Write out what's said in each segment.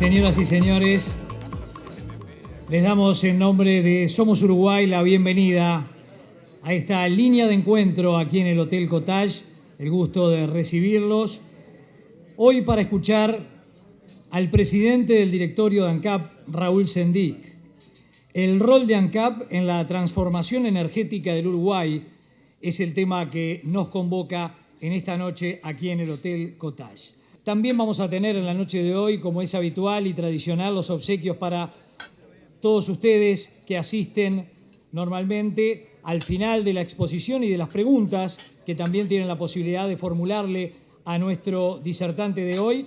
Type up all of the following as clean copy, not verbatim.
Señoras y señores, les damos en nombre de Somos Uruguay la bienvenida a esta línea de encuentro aquí en el Hotel Cottage. El gusto de recibirlos hoy para escuchar al presidente del directorio de ANCAP, Raúl Sendic. El rol de ANCAP en la transformación energética del Uruguay es el tema que nos convoca en esta noche aquí en el Hotel Cottage. También vamos a tener en la noche de hoy, como es habitual y tradicional, los obsequios para todos ustedes que asisten normalmente al final de la exposición y de las preguntas que también tienen la posibilidad de formularle a nuestro disertante de hoy.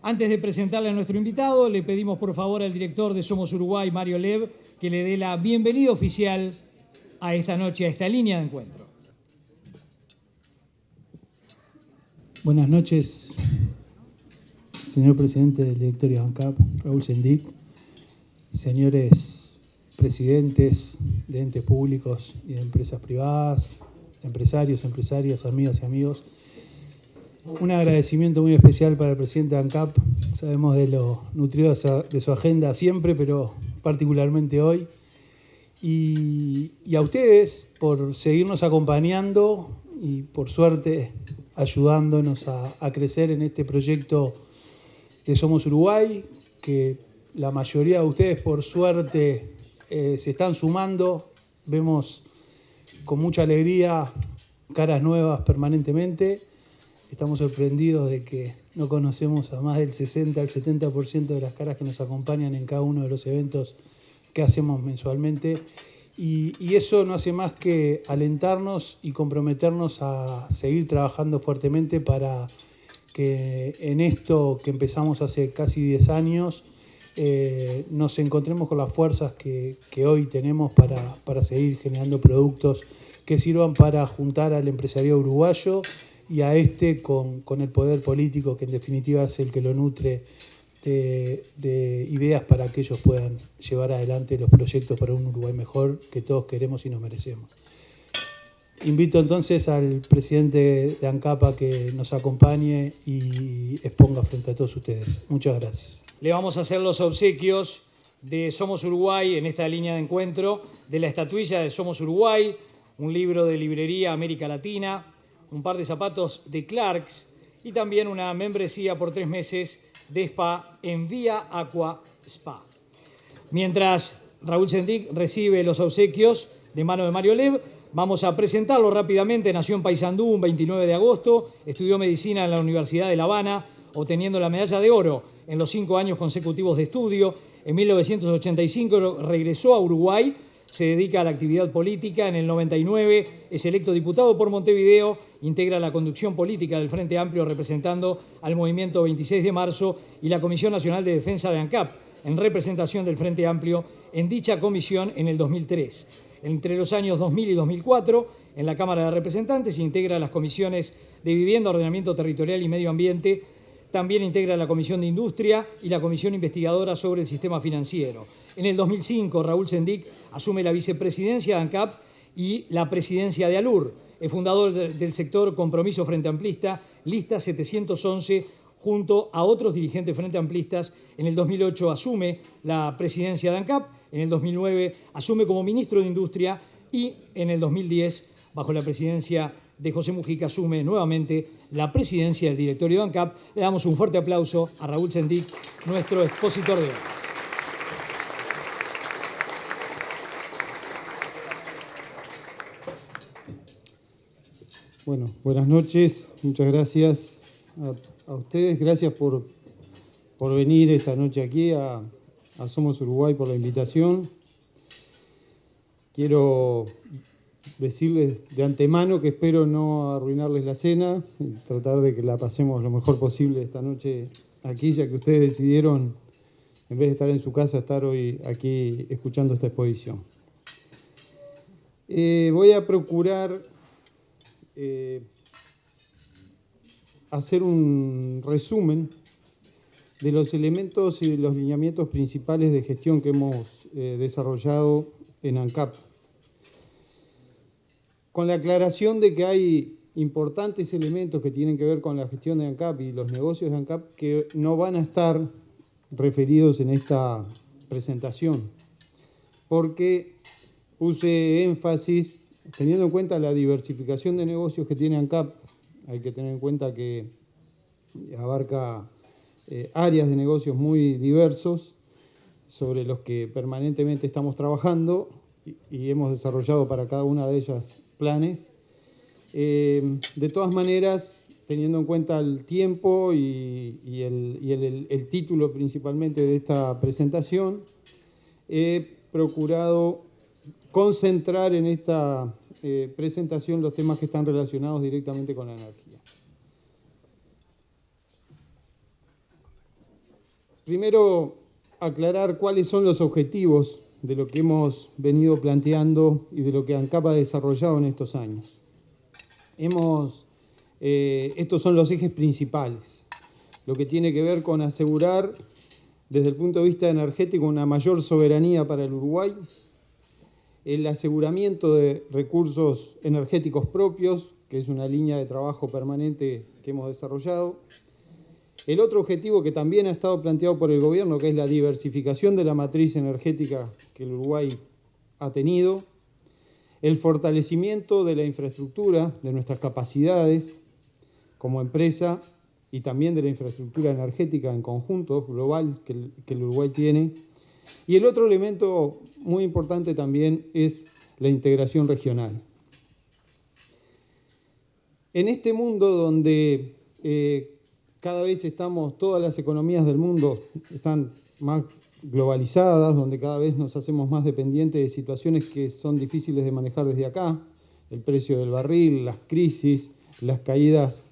Antes de presentarle a nuestro invitado, le pedimos por favor al director de Somos Uruguay, Mario Lev, que le dé la bienvenida oficial a esta noche, a esta línea de encuentro. Buenas noches, señor presidente del directorio de ANCAP, Raúl Sendic, señores presidentes de entes públicos y de empresas privadas, empresarios, empresarias, amigas y amigos. Un agradecimiento muy especial para el presidente de ANCAP. Sabemos de lo nutrido de su agenda siempre, pero particularmente hoy. Y a ustedes por seguirnos acompañando y por suerte ayudándonos a crecer en este proyecto de Somos Uruguay, que la mayoría de ustedes por suerte se están sumando. Vemos con mucha alegría caras nuevas permanentemente. Estamos sorprendidos de que no conocemos a más del 60 al 70% de las caras que nos acompañan en cada uno de los eventos que hacemos mensualmente. Y eso no hace más que alentarnos y comprometernos a seguir trabajando fuertemente para que en esto que empezamos hace casi 10 años nos encontremos con las fuerzas que hoy tenemos para seguir generando productos que sirvan para juntar al empresariado uruguayo y a con el poder político, que en definitiva es el que lo nutre de ideas para que ellos puedan llevar adelante los proyectos para un Uruguay mejor que todos queremos y nos merecemos. Invito entonces al presidente de ANCAP a que nos acompañe y exponga frente a todos ustedes. Muchas gracias. Le vamos a hacer los obsequios de Somos Uruguay en esta línea de encuentro, de la estatuilla de Somos Uruguay, un libro de librería América Latina, un par de zapatos de Clarks y también una membresía por 3 meses de spa en Vía Aqua Spa. Mientras Raúl Sendic recibe los obsequios de mano de Mario Lev, vamos a presentarlo rápidamente. Nació en Paysandú un 29 de agosto, estudió medicina en la Universidad de La Habana, obteniendo la medalla de oro en los 5 años consecutivos de estudio. En 1985 regresó a Uruguay, se dedica a la actividad política. En el 99 es electo diputado por Montevideo, integra la conducción política del Frente Amplio representando al Movimiento 26 de Marzo y la Comisión Nacional de Defensa de ANCAP, en representación del Frente Amplio en dicha comisión en el 2003. Entre los años 2000 y 2004, en la Cámara de Representantes, integra las comisiones de Vivienda, Ordenamiento Territorial y Medio Ambiente. También integra la Comisión de Industria y la Comisión Investigadora sobre el Sistema Financiero. En el 2005, Raúl Sendic asume la vicepresidencia de ANCAP y la presidencia de ALUR. Es fundador del sector Compromiso Frente Amplista, lista 711, junto a otros dirigentes frente amplistas. En el 2008 asume la presidencia de ANCAP, en el 2009 asume como ministro de Industria y en el 2010, bajo la presidencia de José Mujica, asume nuevamente la presidencia del directorio de ANCAP. Le damos un fuerte aplauso a Raúl Sendic, nuestro expositor de hoy. Bueno, buenas noches, muchas gracias a ustedes, gracias por venir esta noche aquí a Somos Uruguay, por la invitación. Quiero decirles de antemano que espero no arruinarles la cena, y tratar de que la pasemos lo mejor posible esta noche aquí, ya que ustedes decidieron, en vez de estar en su casa, estar hoy aquí escuchando esta exposición. Voy a procurar hacer un resumen de los elementos y los lineamientos principales de gestión que hemos desarrollado en ANCAP, con la aclaración de que hay importantes elementos que tienen que ver con la gestión de ANCAP y los negocios de ANCAP que no van a estar referidos en esta presentación, porque puse énfasis, teniendo en cuenta la diversificación de negocios que tiene ANCAP. Hay que tener en cuenta que abarca áreas de negocios muy diversos sobre los que permanentemente estamos trabajando y hemos desarrollado para cada una de ellas planes. De todas maneras, teniendo en cuenta el tiempo y el título principalmente de esta presentación, he procurado concentrar en esta presentación los temas que están relacionados directamente con la energía. Primero, aclarar cuáles son los objetivos de lo que hemos venido planteando y de lo que ANCAP ha desarrollado en estos años. Estos son los ejes principales, lo que tiene que ver con asegurar desde el punto de vista energético una mayor soberanía para el Uruguay, el aseguramiento de recursos energéticos propios, que es una línea de trabajo permanente que hemos desarrollado. El otro objetivo que también ha estado planteado por el gobierno, que es la diversificación de la matriz energética que el Uruguay ha tenido, el fortalecimiento de la infraestructura, de nuestras capacidades como empresa y también de la infraestructura energética en conjunto global que el Uruguay tiene. Y el otro elemento muy importante también es la integración regional. En este mundo donde cada vez todas las economías del mundo están más globalizadas, donde cada vez nos hacemos más dependientes de situaciones que son difíciles de manejar desde acá, el precio del barril, las crisis, las caídas,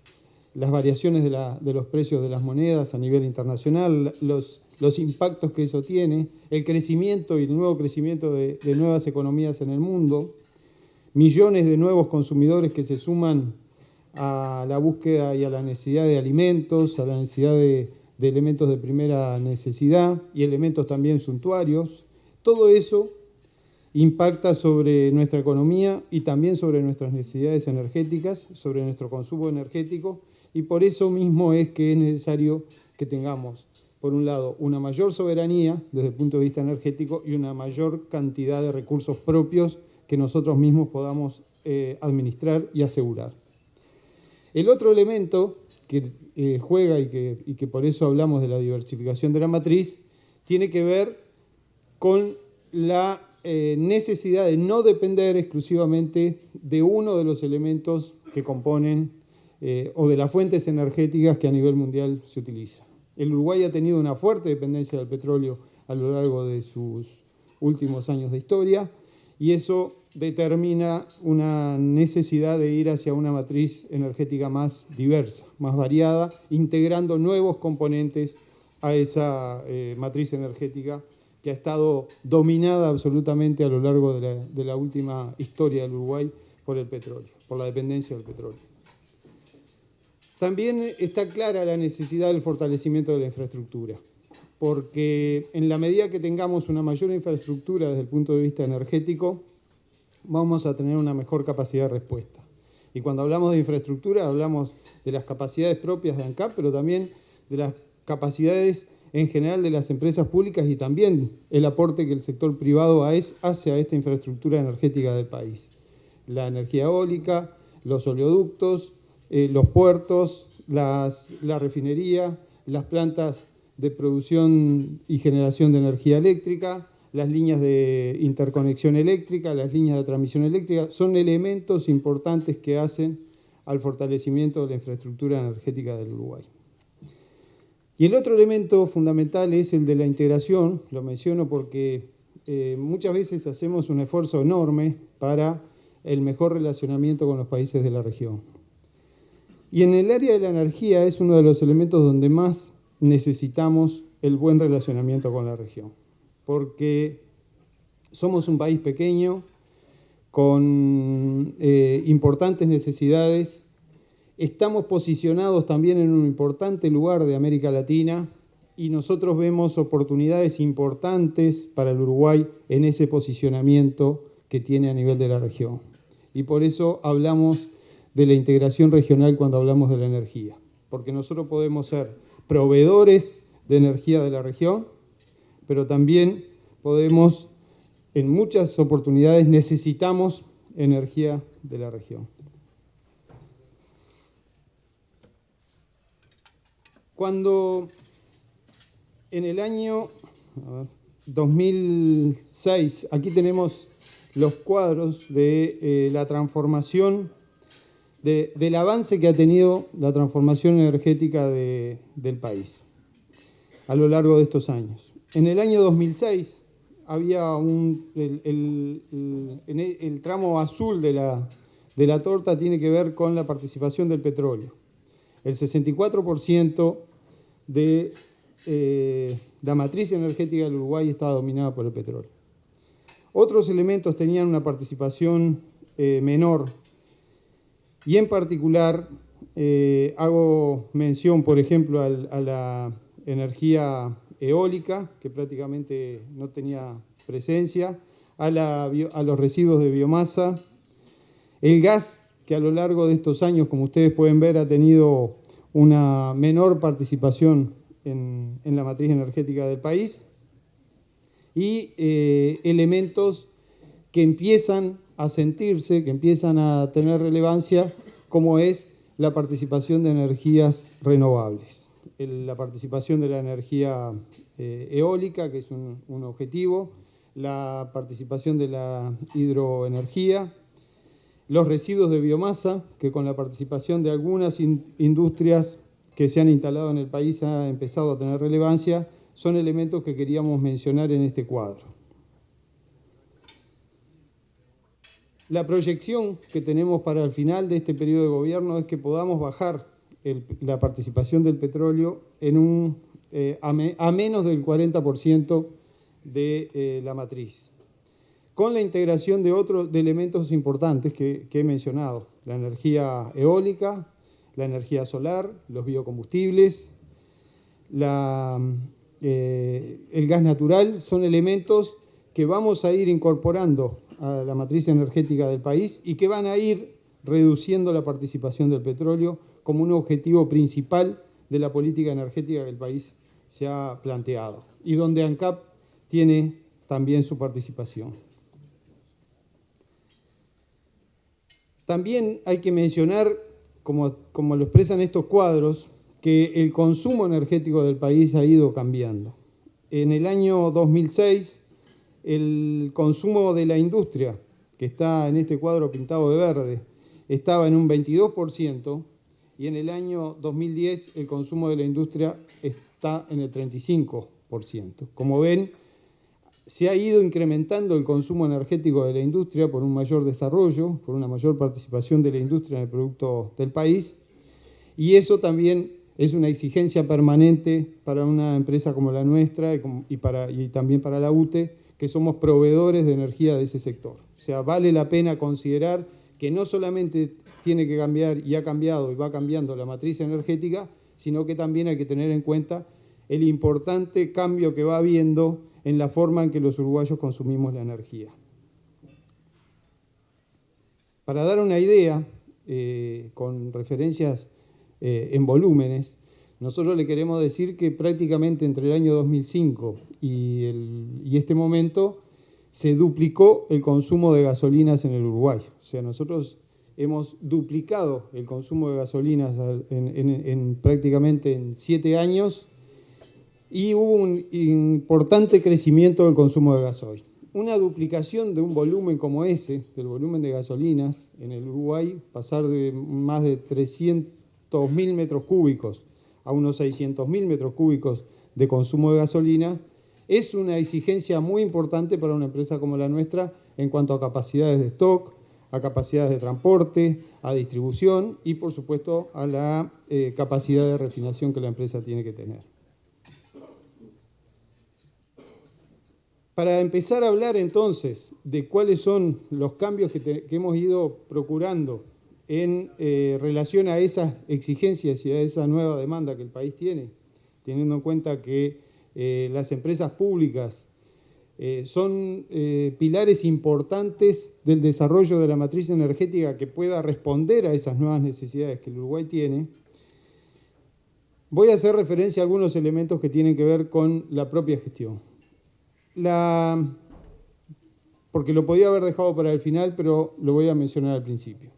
las variaciones de los precios de las monedas a nivel internacional, los impactos que eso tiene, el crecimiento y el nuevo crecimiento de nuevas economías en el mundo, millones de nuevos consumidores que se suman a la búsqueda y a la necesidad de alimentos, a la necesidad de elementos de primera necesidad y elementos también suntuarios. Todo eso impacta sobre nuestra economía y también sobre nuestras necesidades energéticas, sobre nuestro consumo energético, y por eso mismo es que es necesario que tengamos, por un lado, una mayor soberanía desde el punto de vista energético y una mayor cantidad de recursos propios que nosotros mismos podamos administrar y asegurar. El otro elemento que juega y que por eso hablamos de la diversificación de la matriz tiene que ver con la necesidad de no depender exclusivamente de uno de los elementos que componen o de las fuentes energéticas que a nivel mundial se utilizan. El Uruguay ha tenido una fuerte dependencia del petróleo a lo largo de sus últimos años de historia y eso determina una necesidad de ir hacia una matriz energética más diversa, más variada, integrando nuevos componentes a esa matriz energética que ha estado dominada absolutamente a lo largo de la última historia del Uruguay por el petróleo, por la dependencia del petróleo. También está clara la necesidad del fortalecimiento de la infraestructura, porque en la medida que tengamos una mayor infraestructura desde el punto de vista energético, vamos a tener una mejor capacidad de respuesta. Y cuando hablamos de infraestructura, hablamos de las capacidades propias de ANCAP, pero también de las capacidades en general de las empresas públicas y también el aporte que el sector privado hace a esta infraestructura energética del país. La energía eólica, los oleoductos, los puertos, la refinería, las plantas de producción y generación de energía eléctrica, las líneas de interconexión eléctrica, las líneas de transmisión eléctrica, son elementos importantes que hacen al fortalecimiento de la infraestructura energética del Uruguay. Y el otro elemento fundamental es el de la integración, lo menciono porque muchas veces hacemos un esfuerzo enorme para el mejor relacionamiento con los países de la región. Y en el área de la energía es uno de los elementos donde más necesitamos el buen relacionamiento con la región, porque somos un país pequeño, con importantes necesidades. Estamos posicionados también en un importante lugar de América Latina y nosotros vemos oportunidades importantes para el Uruguay en ese posicionamiento que tiene a nivel de la región. Y por eso hablamos de la integración regional cuando hablamos de la energía, porque nosotros podemos ser proveedores de energía de la región, pero también podemos, en muchas oportunidades necesitamos energía de la región. Cuando en el año 2006, aquí tenemos los cuadros de la transformación, del avance que ha tenido la transformación energética del país a lo largo de estos años. En el año 2006 había el tramo azul de la torta tiene que ver con la participación del petróleo. El 64% de la matriz energética del Uruguay estaba dominada por el petróleo. Otros elementos tenían una participación menor, y en particular hago mención, por ejemplo, a la energía eólica, que prácticamente no tenía presencia, a los residuos de biomasa, el gas, que a lo largo de estos años, como ustedes pueden ver, ha tenido una menor participación en la matriz energética del país, y elementos que empiezan a sentirse, que empiezan a tener relevancia, como es la participación de energías renovables. La participación de la energía eólica, que es un objetivo, la participación de la hidroenergía, los residuos de biomasa, que con la participación de algunas industrias que se han instalado en el país ha empezado a tener relevancia, son elementos que queríamos mencionar en este cuadro. La proyección que tenemos para el final de este periodo de gobierno es que podamos bajar la participación del petróleo a menos del 40% de la matriz, con la integración de elementos importantes que he mencionado: la energía eólica, la energía solar, los biocombustibles, el gas natural. Son elementos que vamos a ir incorporando a la matriz energética del país y que van a ir reduciendo la participación del petróleo como un objetivo principal de la política energética que el país se ha planteado y donde ANCAP tiene también su participación. También hay que mencionar, como lo expresan estos cuadros, que el consumo energético del país ha ido cambiando. En el año 2006, el consumo de la industria, que está en este cuadro pintado de verde, estaba en un 22%, y en el año 2010 el consumo de la industria está en el 35%. Como ven, se ha ido incrementando el consumo energético de la industria por un mayor desarrollo, por una mayor participación de la industria en el producto del país, y eso también es una exigencia permanente para una empresa como la nuestra y también para la UTE, que somos proveedores de energía de ese sector. O sea, vale la pena considerar que no solamente tiene que cambiar, y ha cambiado y va cambiando la matriz energética, sino que también hay que tener en cuenta el importante cambio que va habiendo en la forma en que los uruguayos consumimos la energía. Para dar una idea, con referencias en volúmenes, nosotros le queremos decir que prácticamente entre el año 2005 y este momento se duplicó el consumo de gasolinas en el Uruguay. O sea, nosotros hemos duplicado el consumo de gasolinas prácticamente en 7 años, y hubo un importante crecimiento del consumo de gasoil. Una duplicación de un volumen como ese, del volumen de gasolinas en el Uruguay, pasar de más de 300.000 metros cúbicos a unos 600.000 metros cúbicos de consumo de gasolina, es una exigencia muy importante para una empresa como la nuestra en cuanto a capacidades de stock, a capacidades de transporte, a distribución y, por supuesto, a la capacidad de refinación que la empresa tiene que tener. Para empezar a hablar entonces de cuáles son los cambios que hemos ido procurando en relación a esas exigencias y a esa nueva demanda que el país tiene, teniendo en cuenta que las empresas públicas son pilares importantes del desarrollo de la matriz energética que pueda responder a esas nuevas necesidades que el Uruguay tiene, Voy a hacer referencia a algunos elementos que tienen que ver con la propia gestión. Porque lo podía haber dejado para el final, pero lo voy a mencionar al principio.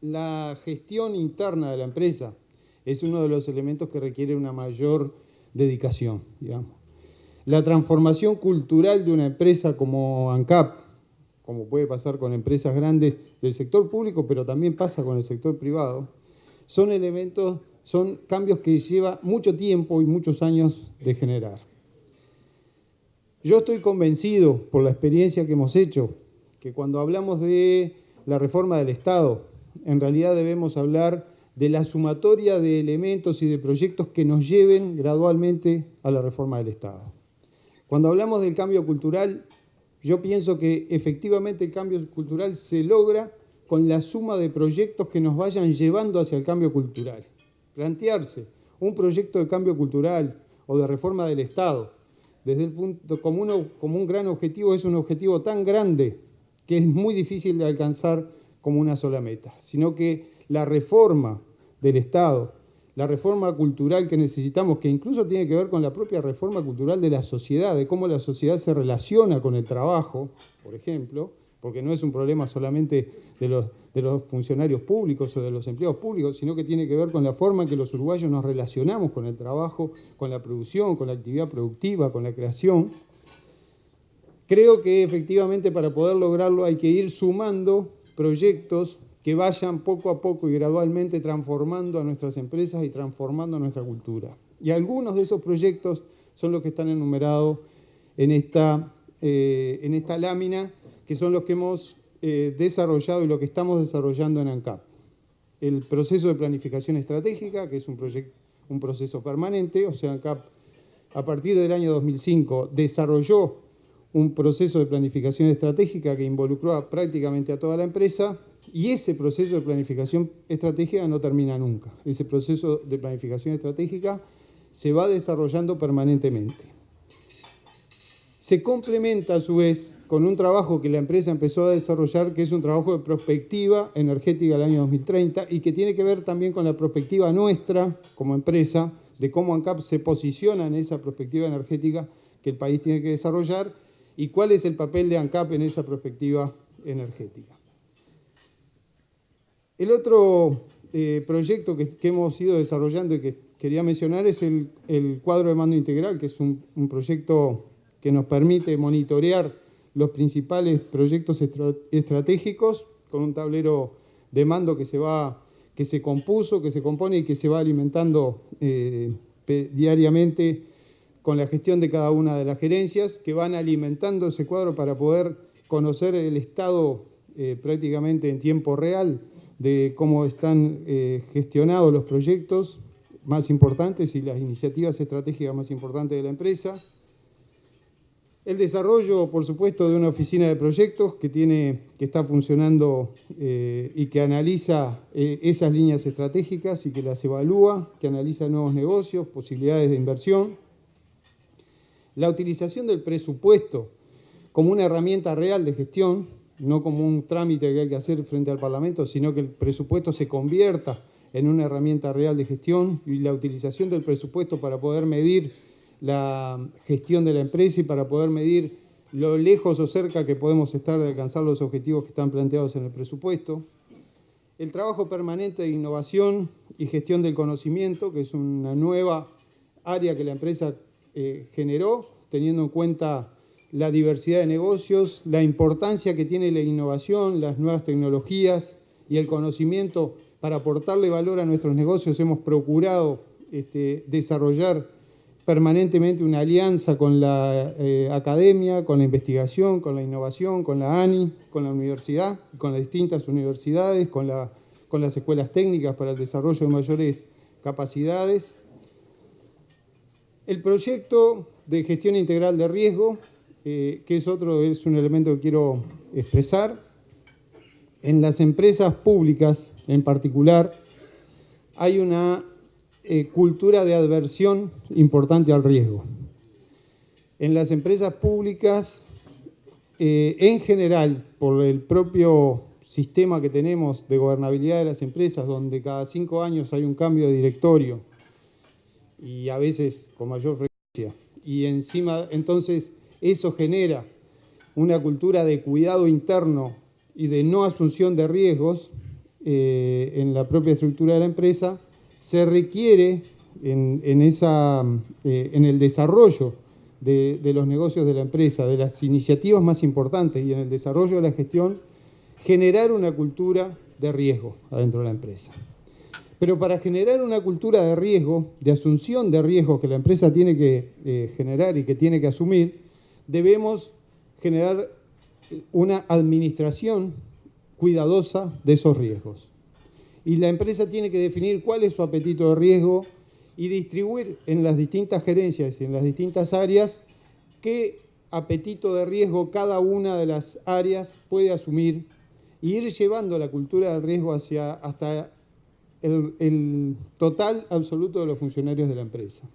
La gestión interna de la empresa es uno de los elementos que requiere una mayor dedicación, digamos. La transformación cultural de una empresa como ANCAP, como puede pasar con empresas grandes del sector público, pero también pasa con el sector privado, son cambios que lleva mucho tiempo y muchos años de generar. Yo estoy convencido, por la experiencia que hemos hecho, que cuando hablamos de la reforma del Estado, en realidad debemos hablar de la sumatoria de elementos y de proyectos que nos lleven gradualmente a la reforma del Estado. Cuando hablamos del cambio cultural, yo pienso que efectivamente el cambio cultural se logra con la suma de proyectos que nos vayan llevando hacia el cambio cultural. Plantearse un proyecto de cambio cultural o de reforma del Estado desde el punto como un gran objetivo es un objetivo tan grande que es muy difícil de alcanzar como una sola meta, sino que la reforma del Estado, la reforma cultural que necesitamos, que incluso tiene que ver con la propia reforma cultural de la sociedad, de cómo la sociedad se relaciona con el trabajo, por ejemplo, porque no es un problema solamente de los funcionarios públicos o de los empleados públicos, sino que tiene que ver con la forma en que los uruguayos nos relacionamos con el trabajo, con la producción, con la actividad productiva, con la creación. Creo que efectivamente para poder lograrlo hay que ir sumando proyectos que vayan poco a poco y gradualmente transformando a nuestras empresas y transformando a nuestra cultura. Y algunos de esos proyectos son los que están enumerados en esta lámina, que son los que hemos desarrollado y lo que estamos desarrollando en ANCAP. El proceso de planificación estratégica, que es un proceso permanente, o sea, ANCAP a partir del año 2005 desarrolló un proceso de planificación estratégica que involucró prácticamente a toda la empresa, y ese proceso de planificación estratégica no termina nunca. Ese proceso de planificación estratégica se va desarrollando permanentemente. Se complementa a su vez con un trabajo que la empresa empezó a desarrollar, que es un trabajo de prospectiva energética del año 2030 y que tiene que ver también con la prospectiva nuestra como empresa, de cómo ANCAP se posiciona en esa prospectiva energética que el país tiene que desarrollar y cuál es el papel de ANCAP en esa prospectiva energética. El otro proyecto que hemos ido desarrollando y que quería mencionar es el cuadro de mando integral, que es un proyecto que nos permite monitorear los principales proyectos estratégicos con un tablero de mando que se compuso, que se compone y que se va alimentando diariamente con la gestión de cada una de las gerencias, que van alimentando ese cuadro para poder conocer el estado prácticamente en tiempo real de cómo están gestionados los proyectos más importantes y las iniciativas estratégicas más importantes de la empresa. El desarrollo, por supuesto, de una oficina de proyectos que está funcionando y que analiza esas líneas estratégicas y que las evalúa, que analiza nuevos negocios, posibilidades de inversión. La utilización del presupuesto como una herramienta real de gestión, no como un trámite que hay que hacer frente al Parlamento, sino que el presupuesto se convierta en una herramienta real de gestión y la utilización del presupuesto para poder medir la gestión de la empresa y para poder medir lo lejos o cerca que podemos estar de alcanzar los objetivos que están planteados en el presupuesto. El trabajo permanente de innovación y gestión del conocimiento, que es una nueva área que la empresa generó, teniendo en cuenta la diversidad de negocios, la importancia que tiene la innovación, las nuevas tecnologías y el conocimiento para aportarle valor a nuestros negocios. Hemos procurado desarrollar permanentemente una alianza con la academia, con la investigación, con la innovación, con la ANI, con la universidad, con las distintas universidades, con las escuelas técnicas para el desarrollo de mayores capacidades. El proyecto de gestión integral de riesgo, que es un elemento que quiero expresar. En las empresas públicas, en particular, hay una cultura de adversión importante al riesgo. En las empresas públicas, en general, por el propio sistema que tenemos de gobernabilidad de las empresas, donde cada 5 años hay un cambio de directorio y a veces con mayor frecuencia. Y encima, entonces, eso genera una cultura de cuidado interno y de no asunción de riesgos en la propia estructura de la empresa. Se requiere en el desarrollo de los negocios de la empresa, de las iniciativas más importantes y en el desarrollo de la gestión, generar una cultura de riesgo adentro de la empresa. Pero para generar una cultura de riesgo, de asunción de riesgos que la empresa tiene que generar y que tiene que asumir, debemos generar una administración cuidadosa de esos riesgos. Y la empresa tiene que definir cuál es su apetito de riesgo y distribuir en las distintas gerencias y en las distintas áreas qué apetito de riesgo cada una de las áreas puede asumir y ir llevando la cultura del riesgo hasta el total absoluto de los funcionarios de la empresa.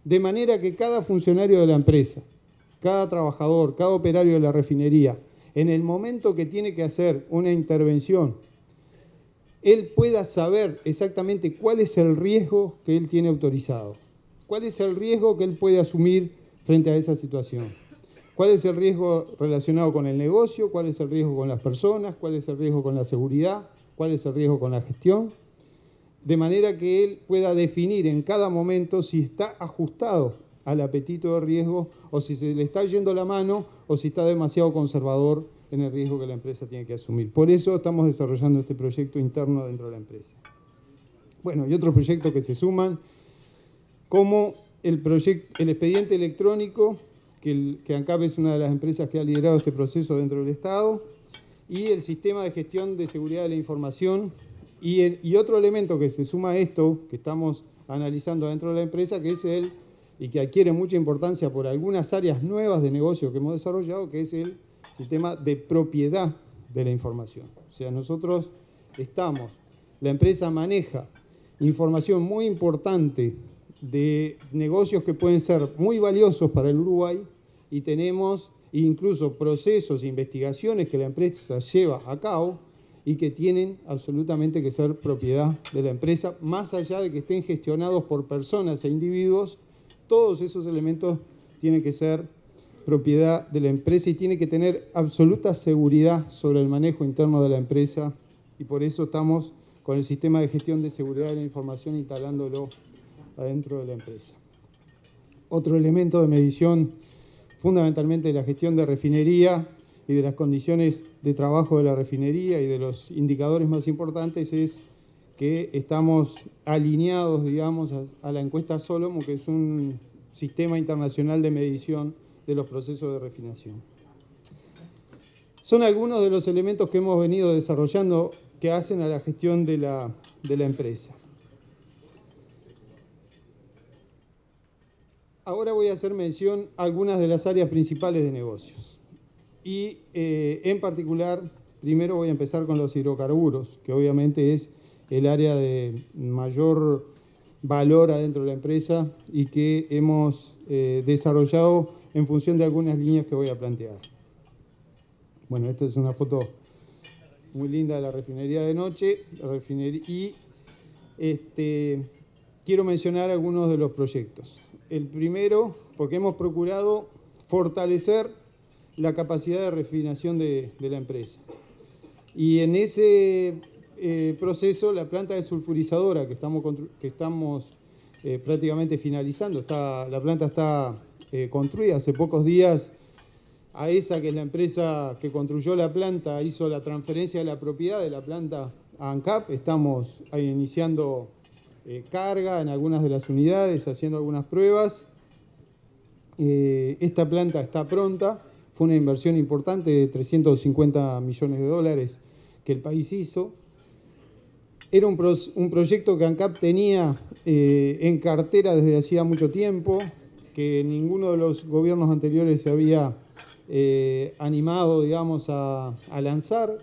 De manera que cada funcionario de la empresa, cada trabajador, cada operario de la refinería, en el momento que tiene que hacer una intervención, él pueda saber exactamente cuál es el riesgo que él tiene autorizado, cuál es el riesgo que él puede asumir frente a esa situación, cuál es el riesgo relacionado con el negocio, cuál es el riesgo con las personas, cuál es el riesgo con la seguridad, cuál es el riesgo con la gestión, de manera que él pueda definir en cada momento si está ajustado al apetito de riesgo o si se le está yendo la mano o si está demasiado conservador en el riesgo que la empresa tiene que asumir. Por eso estamos desarrollando este proyecto interno dentro de la empresa. Bueno, y otros proyectos que se suman, como el expediente electrónico, que ANCAP es una de las empresas que ha liderado este proceso dentro del Estado, y el sistema de gestión de seguridad de la información, y otro elemento que se suma a esto, que estamos analizando dentro de la empresa, que es y que adquiere mucha importancia por algunas áreas nuevas de negocio que hemos desarrollado, que es el sistema de propiedad de la información. O sea, la empresa maneja información muy importante de negocios que pueden ser muy valiosos para el Uruguay y tenemos incluso procesos e investigaciones que la empresa lleva a cabo y que tienen absolutamente que ser propiedad de la empresa, más allá de que estén gestionados por personas e individuos. Todos esos elementos tienen que ser propiedad de la empresa y tiene que tener absoluta seguridad sobre el manejo interno de la empresa, y por eso estamos con el sistema de gestión de seguridad de la información instalándolo adentro de la empresa. Otro elemento de medición, fundamentalmente de la gestión de refinería y de las condiciones de trabajo de la refinería y de los indicadores más importantes, es que estamos alineados, digamos, a la encuesta Solomon, que es un sistema internacional de medición de los procesos de refinación. Son algunos de los elementos que hemos venido desarrollando que hacen a la gestión de la empresa. Ahora voy a hacer mención a algunas de las áreas principales de negocios. Y en particular, primero voy a empezar con los hidrocarburos, que obviamente es el área de mayor valor adentro de la empresa y que hemos desarrollado en función de algunas líneas que voy a plantear. Bueno, esta es una foto muy linda de la refinería de noche. Quiero mencionar algunos de los proyectos. El primero, porque hemos procurado fortalecer la capacidad de refinación de la empresa. Y en ese proceso, la planta desulfurizadora que estamos prácticamente finalizando, la planta está construida hace pocos días. AESA, que es la empresa que construyó la planta, hizo la transferencia de la propiedad de la planta a ANCAP. Estamos iniciando carga en algunas de las unidades, haciendo algunas pruebas. Esta planta está pronta. Fue una inversión importante de 350 millones de dólares que el país hizo. Era un proyecto que ANCAP tenía en cartera desde hacía mucho tiempo, que ninguno de los gobiernos anteriores se había animado, digamos, a lanzar.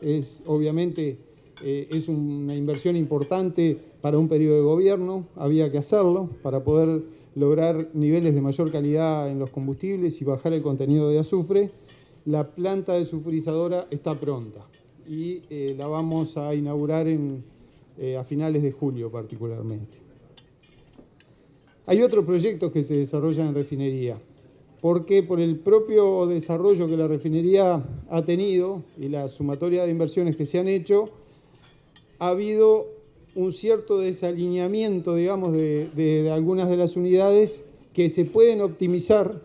Obviamente es una inversión importante para un periodo de gobierno, había que hacerlo para poder lograr niveles de mayor calidad en los combustibles y bajar el contenido de azufre. La planta desulfurizadora está pronta y la vamos a inaugurar a finales de julio particularmente. Hay otros proyectos que se desarrollan en refinería, porque por el propio desarrollo que la refinería ha tenido y la sumatoria de inversiones que se han hecho, ha habido un cierto desalineamiento, digamos, de algunas de las unidades que se pueden optimizar.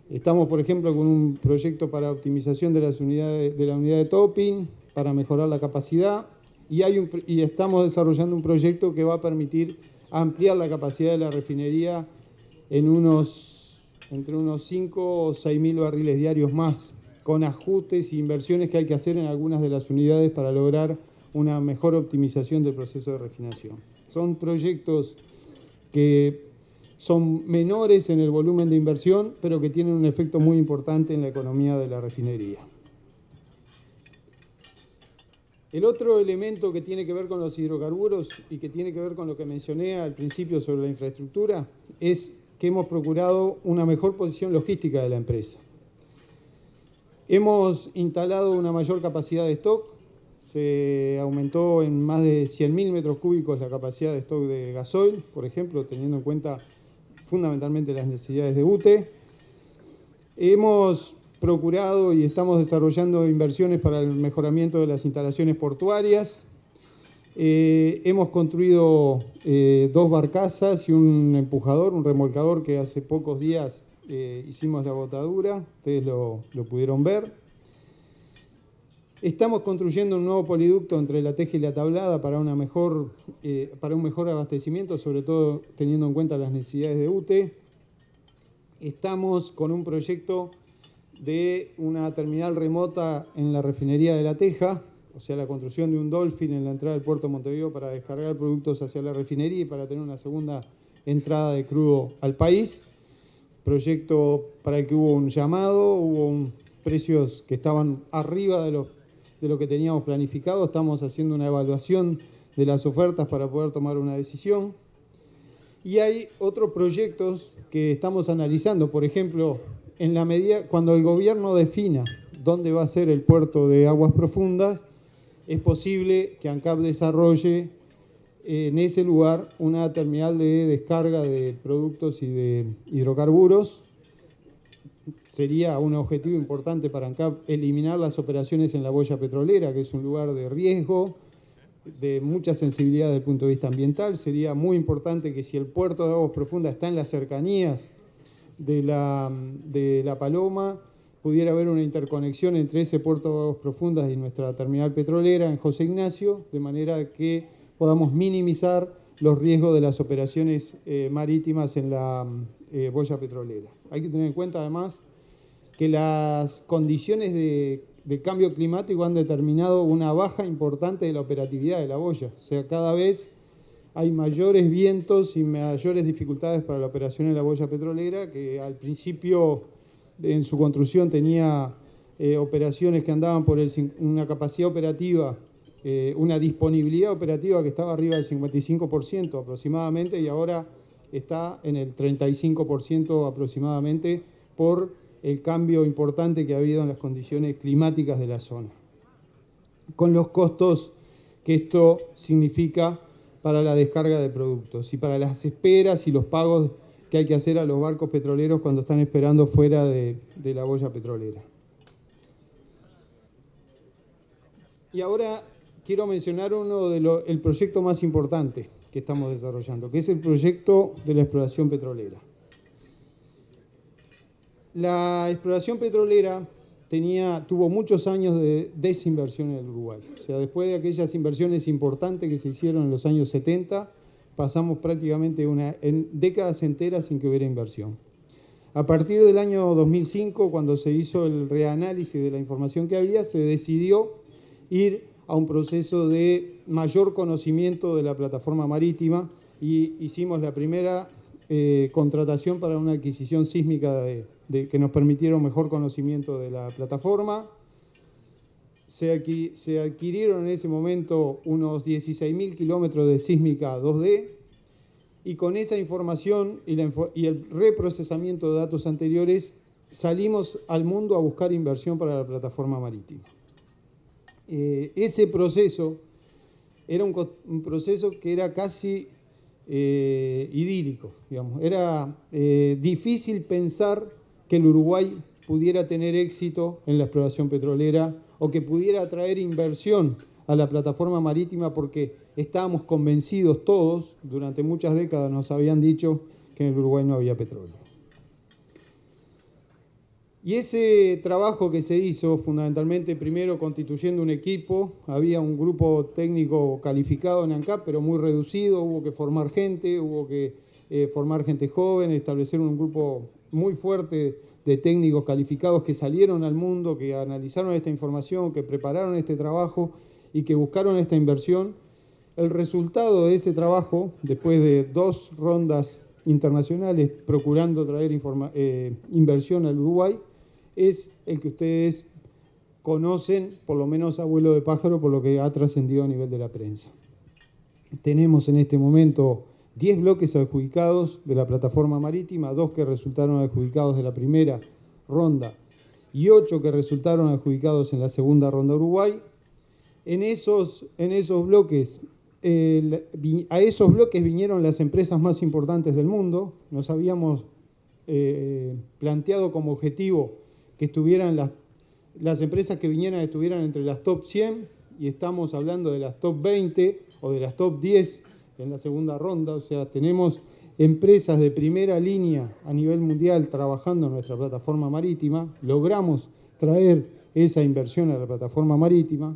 Estamos, por ejemplo, con un proyecto para optimización de las unidades, de la unidad de topping, para mejorar la capacidad, y estamos desarrollando un proyecto que va a permitir ampliar la capacidad de la refinería en entre unos 5 o 6.000 barriles diarios más, con ajustes e inversiones que hay que hacer en algunas de las unidades para lograr una mejor optimización del proceso de refinación. Son proyectos que son menores en el volumen de inversión, pero que tienen un efecto muy importante en la economía de la refinería. El otro elemento que tiene que ver con los hidrocarburos y que tiene que ver con lo que mencioné al principio sobre la infraestructura es que hemos procurado una mejor posición logística de la empresa. Hemos instalado una mayor capacidad de stock, se aumentó en más de 100.000 metros cúbicos la capacidad de stock de gasoil, por ejemplo, teniendo en cuenta fundamentalmente las necesidades de UTE. Hemos procurado y estamos desarrollando inversiones para el mejoramiento de las instalaciones portuarias. Hemos construido 2 barcazas y un empujador, un remolcador que hace pocos días hicimos la botadura, ustedes lo pudieron ver. Estamos construyendo un nuevo poliducto entre La Teja y La Tablada para un mejor abastecimiento, sobre todo teniendo en cuenta las necesidades de UTE. Estamos con un proyecto de una terminal remota en la refinería de La Teja, o sea, la construcción de un Dolphin en la entrada del puerto de Montevideo para descargar productos hacia la refinería y para tener una segunda entrada de crudo al país. Proyecto para el que hubo un llamado, hubo precios que estaban arriba de lo que teníamos planificado. Estamos haciendo una evaluación de las ofertas para poder tomar una decisión. Y hay otros proyectos que estamos analizando, por ejemplo, en la medida cuando el gobierno defina dónde va a ser el puerto de aguas profundas, es posible que ANCAP desarrolle en ese lugar una terminal de descarga de productos y de hidrocarburos. Sería un objetivo importante para ANCAP eliminar las operaciones en la boya petrolera, que es un lugar de riesgo, de mucha sensibilidad desde el punto de vista ambiental. Sería muy importante que si el puerto de aguas profundas está en las cercanías de la Paloma, pudiera haber una interconexión entre ese puerto de aguas profundas y nuestra terminal petrolera en José Ignacio, de manera que podamos minimizar los riesgos de las operaciones marítimas en la boya petrolera. Hay que tener en cuenta además que las condiciones de cambio climático han determinado una baja importante de la operatividad de la boya. O sea, cada vez hay mayores vientos y mayores dificultades para la operación en la boya petrolera, que al principio en su construcción tenía operaciones que andaban por una capacidad operativa, una disponibilidad operativa que estaba arriba del 55% aproximadamente, y ahora está en el 35% aproximadamente por el cambio importante que ha habido en las condiciones climáticas de la zona, con los costos que esto significa para la descarga de productos y para las esperas y los pagos que hay que hacer a los barcos petroleros cuando están esperando fuera de la boya petrolera. Y ahora quiero mencionar el proyecto más importante que estamos desarrollando, que es el proyecto de la exploración petrolera. La exploración petrolera tuvo muchos años de desinversión en el Uruguay. O sea, después de aquellas inversiones importantes que se hicieron en los años 70, pasamos prácticamente en décadas enteras sin que hubiera inversión. A partir del año 2005, cuando se hizo el reanálisis de la información que había, se decidió ir a un proceso de mayor conocimiento de la plataforma marítima y hicimos la primera contratación para una adquisición sísmica que nos permitiera un mejor conocimiento de la plataforma. Se adquirieron en ese momento unos 16.000 kilómetros de sísmica 2D, y con esa información y el reprocesamiento de datos anteriores salimos al mundo a buscar inversión para la plataforma marítima. Ese proceso era un proceso que era casi idílico, digamos. Era difícil pensar que el Uruguay pudiera tener éxito en la exploración petrolera o que pudiera atraer inversión a la plataforma marítima, porque estábamos convencidos todos, durante muchas décadas nos habían dicho que en el Uruguay no había petróleo. Y ese trabajo que se hizo, fundamentalmente, primero constituyendo un equipo, había un grupo técnico calificado en ANCAP, pero muy reducido, hubo que formar gente, hubo que formar gente joven, establecer un grupo muy fuerte de técnicos calificados que salieron al mundo, que analizaron esta información, que prepararon este trabajo y que buscaron esta inversión. El resultado de ese trabajo, después de 2 rondas internacionales procurando traer inversión al Uruguay, es el que ustedes conocen, por lo menos a vuelo de pájaro, por lo que ha trascendido a nivel de la prensa. Tenemos en este momento 10 bloques adjudicados de la plataforma marítima, 2 que resultaron adjudicados de la primera ronda y 8 que resultaron adjudicados en la segunda ronda Uruguay. En esos bloques, a esos bloques vinieron las empresas más importantes del mundo. Nos habíamos planteado como objetivo que estuvieran las empresas que vinieran estuvieran entre las top 100, y estamos hablando de las top 20 o de las top 10 en la segunda ronda. O sea, tenemos empresas de primera línea a nivel mundial trabajando en nuestra plataforma marítima. Logramos traer esa inversión a la plataforma marítima.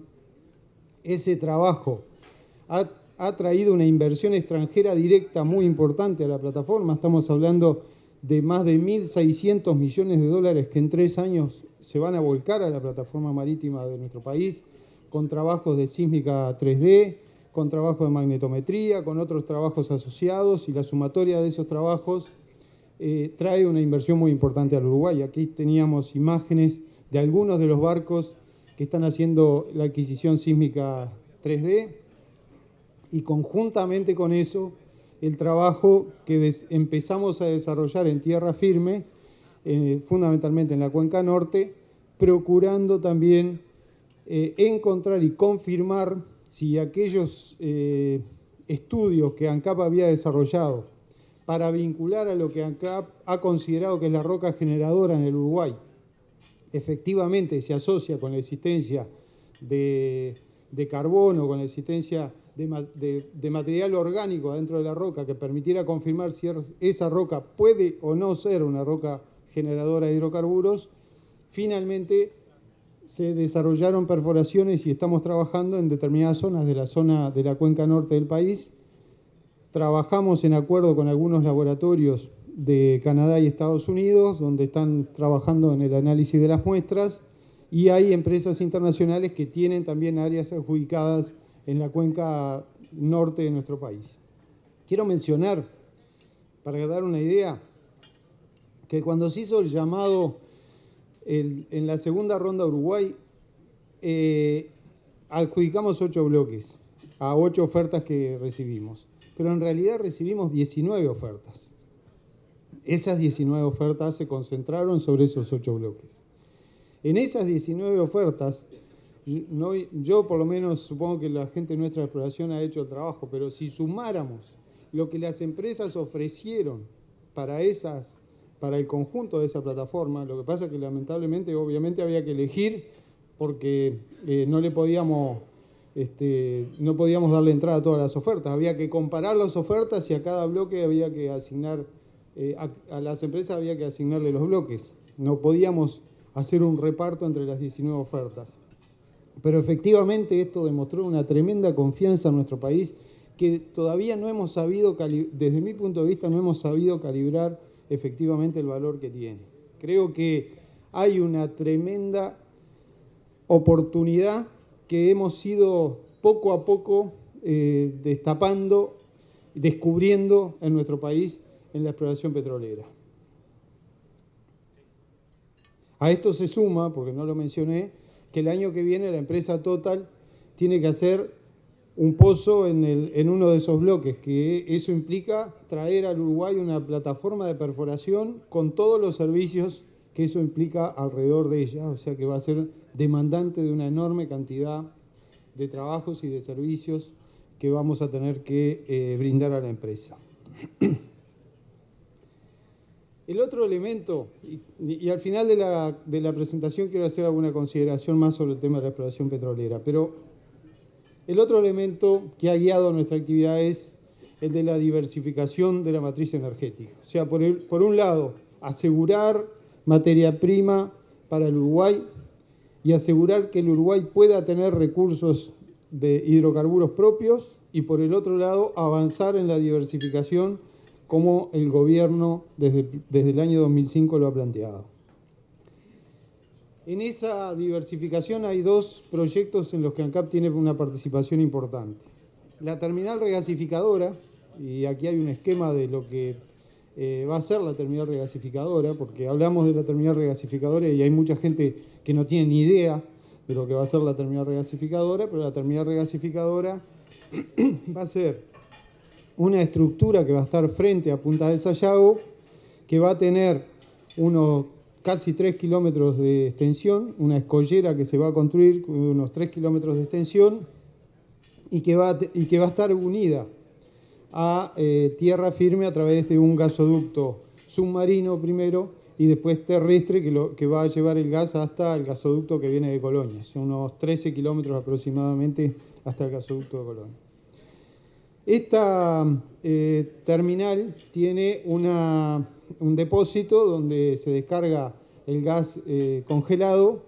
Ese trabajo ha traído una inversión extranjera directa muy importante a la plataforma. Estamos hablando de más de 1.600 millones de dólares que en 3 años se van a volcar a la plataforma marítima de nuestro país, con trabajos de sísmica 3D, con trabajos de magnetometría, con otros trabajos asociados, y la sumatoria de esos trabajos trae una inversión muy importante al Uruguay. Aquí teníamos imágenes de algunos de los barcos que están haciendo la adquisición sísmica 3D, y conjuntamente con eso el trabajo que empezamos a desarrollar en tierra firme, fundamentalmente en la Cuenca Norte, procurando también encontrar y confirmar si aquellos estudios que ANCAP había desarrollado para vincular a lo que ANCAP ha considerado que es la roca generadora en el Uruguay, efectivamente se asocia con la existencia de carbono, con la existencia de material orgánico dentro de la roca, que permitiera confirmar si esa roca puede o no ser una roca generadora de hidrocarburos. Finalmente se desarrollaron perforaciones y estamos trabajando en determinadas zonas de la zona de la Cuenca Norte del país. Trabajamos en acuerdo con algunos laboratorios de Canadá y Estados Unidos, donde están trabajando en el análisis de las muestras, y hay empresas internacionales que tienen también áreas adjudicadas en la Cuenca Norte de nuestro país. Quiero mencionar, para dar una idea, que cuando se hizo el llamado en la segunda ronda Uruguay, adjudicamos 8 bloques a 8 ofertas que recibimos, pero en realidad recibimos 19 ofertas. Esas 19 ofertas se concentraron sobre esos 8 bloques. En esas 19 ofertas, yo por lo menos supongo que la gente de nuestra exploración ha hecho el trabajo, pero si sumáramos lo que las empresas ofrecieron para el conjunto de esa plataforma, lo que pasa es que lamentablemente, obviamente había que elegir, porque no podíamos darle entrada a todas las ofertas, había que comparar las ofertas y a cada bloque había que asignar, a las empresas había que asignarle los bloques, no podíamos hacer un reparto entre las 19 ofertas. Pero efectivamente esto demostró una tremenda confianza en nuestro país, que todavía no hemos sabido, desde mi punto de vista, no hemos sabido calibrar efectivamente el valor que tiene. Creo que hay una tremenda oportunidad que hemos ido poco a poco destapando, descubriendo en nuestro país en la exploración petrolera. A esto se suma, porque no lo mencioné, que el año que viene la empresa Total tiene que hacer un pozo en uno de esos bloques, que eso implica traer al Uruguay una plataforma de perforación con todos los servicios que eso implica alrededor de ella, o sea que va a ser demandante de una enorme cantidad de trabajos y de servicios que vamos a tener que brindar a la empresa. El otro elemento, y al final de la presentación quiero hacer alguna consideración más sobre el tema de la exploración petrolera, pero el otro elemento que ha guiado nuestra actividad es el de la diversificación de la matriz energética. O sea, por un lado, asegurar materia prima para el Uruguay y asegurar que el Uruguay pueda tener recursos de hidrocarburos propios, y por el otro lado, avanzar en la diversificación como el gobierno desde el año 2005 lo ha planteado. En esa diversificación hay dos proyectos en los que ANCAP tiene una participación importante. La terminal regasificadora, y aquí hay un esquema de lo que va a ser la terminal regasificadora, porque hablamos de la terminal regasificadora y hay mucha gente que no tiene ni idea de lo que va a ser la terminal regasificadora, pero la terminal regasificadora va a ser una estructura que va a estar frente a Punta de Sayago, que va a tener unos casi 3 kilómetros de extensión, una escollera que se va a construir con unos 3 kilómetros de extensión y que va a estar unida a tierra firme a través de un gasoducto submarino primero y después terrestre que va a llevar el gas hasta el gasoducto que viene de Colonia. Son unos 13 kilómetros aproximadamente hasta el gasoducto de Colonia. Esta terminal tiene un depósito donde se descarga el gas congelado,